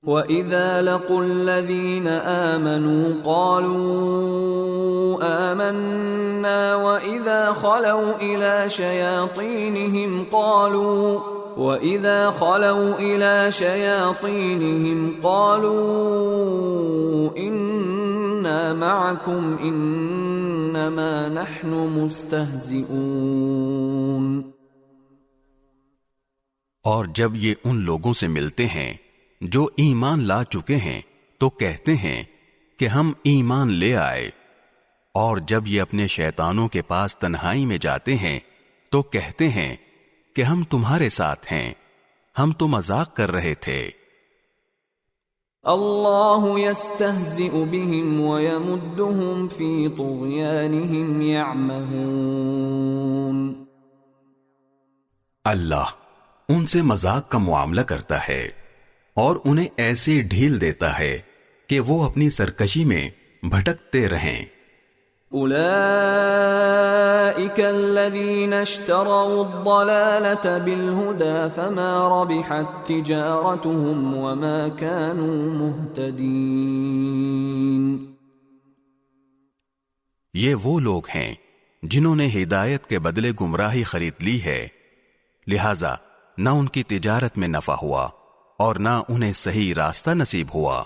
وَإِذَا لَقُوا الَّذِينَ آمَنُوا قَالُوا آمَنَّا وَإِذَا خَلَوْا إِلَى شَيَاطِينِهِمْ قَالُوا إِنَّا مَعَكُمْ إِنَّمَا نَحْنُ مُسْتَهْزِئُونَ۔ اور جب یہ ان لوگوں سے ملتے ہیں جو ایمان لا چکے ہیں تو کہتے ہیں کہ ہم ایمان لے آئے، اور جب یہ اپنے شیطانوں کے پاس تنہائی میں جاتے ہیں تو کہتے ہیں کہ ہم تمہارے ساتھ ہیں، ہم تو مذاق کر رہے تھے۔ اللہ یستہزئ بہم ویمدہم فی طغیانہم یعمہون۔ اللہ ان سے مذاق کا معاملہ کرتا ہے اور انہیں ایسی ڈھیل دیتا ہے کہ وہ اپنی سرکشی میں بھٹکتے رہیں۔ اولئک الذین اشتروا الضلالة بالہدى فما ربحت تجارتهم وما كانوا مہتدین۔ یہ وہ لوگ ہیں جنہوں نے ہدایت کے بدلے گمراہی خرید لی ہے، لہذا نہ ان کی تجارت میں نفع ہوا اور نہ انہیں صحیح راستہ نصیب ہوا۔